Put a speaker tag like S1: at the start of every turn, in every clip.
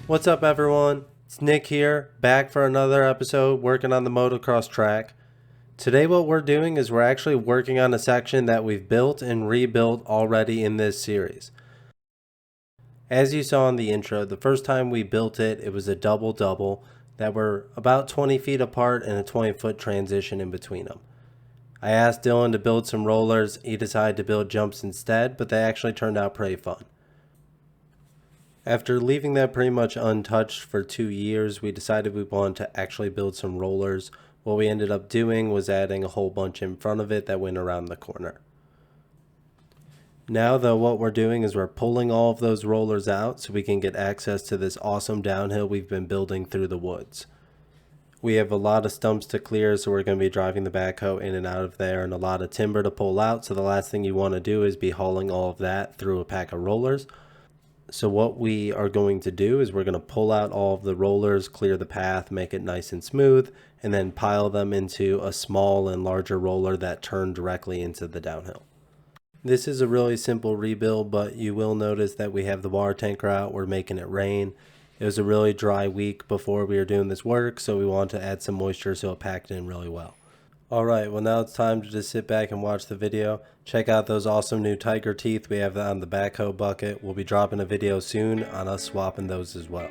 S1: What's up, everyone? It's Nick here, back for another episode working on the motocross track. Today what we're doing is we're actually working on a section that we've built and rebuilt already in this series. As you saw in the intro, the first time we built it, it was a double-double that were about 20 feet apart and a 20-foot transition in between them. I asked Dylan to build some rollers. He decided to build jumps instead, but they actually turned out pretty fun. After leaving that pretty much untouched for 2 years, we decided we wanted to actually build some rollers. What we ended up doing was adding a whole bunch in front of it that went around the corner. Now though, what we're doing is we're pulling all of those rollers out so we can get access to this awesome downhill we've been building through the woods. We have a lot of stumps to clear, so we're going to be driving the backhoe in and out of there, and a lot of timber to pull out, so the last thing you want to do is be hauling all of that through a pack of rollers. So what we are going to do is we're going to pull out all of the rollers, clear the path, make it nice and smooth, and then pile them into a small and larger roller that turn directly into the downhill. This is a really simple rebuild, but you will notice that we have the water tanker out. We're making it rain. It was a really dry week before we were doing this work, so we wanted to add some moisture so it packed in really well. Alright, well now it's time to just sit back and watch the video. Check out those awesome new tiger teeth we have on the backhoe bucket. We'll be dropping a video soon on us swapping those as well.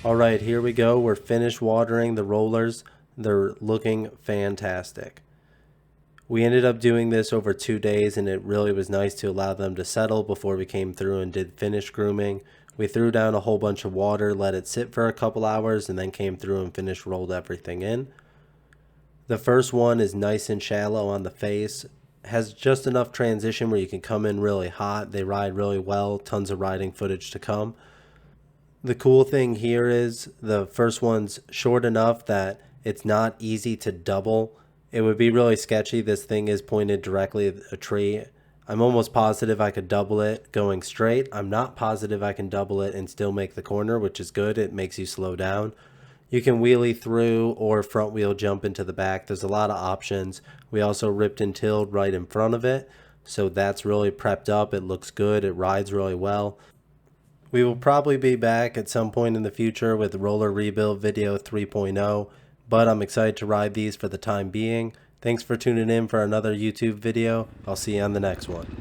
S1: All right, here we go. We're finished watering the rollers. They're looking fantastic. We ended up doing this over 2 days, and it really was nice to allow them to settle before we came through and did finish grooming. We threw down a whole bunch of water, let it sit for a couple hours, and then came through and finished rolled everything in. The first one is nice and shallow on the face, has just enough transition where you can come in really hot. They ride really well, tons of riding footage to come. The cool thing here is the first one's short enough that it's not easy to double. It would be really sketchy. This thing is pointed directly at a tree. I'm almost positive I could double it going straight. I'm not positive I can double it and still make the corner, which is good. It makes you slow down. You can wheelie through or front wheel jump into the back. There's a lot of options. We also ripped and tilled right in front of it, so that's really prepped up. It looks good. It rides really well. We will probably be back at some point in the future with Roller Rebuild Video 3.0, but I'm excited to ride these for the time being. Thanks for tuning in for another YouTube video. I'll see you on the next one.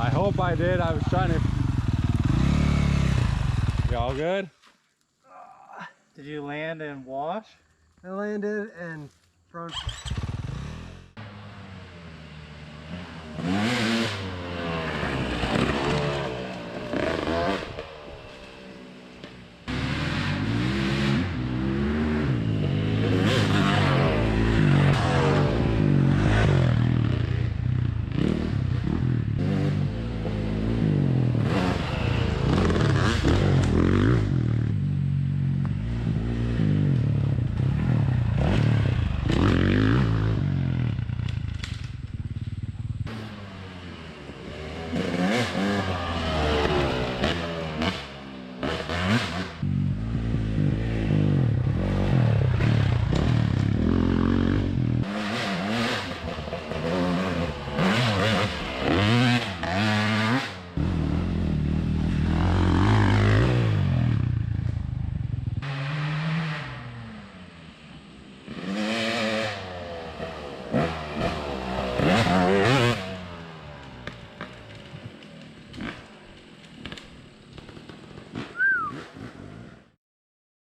S2: I hope I did. I was trying to. You all good?
S3: Did you land and wash?
S4: I landed and front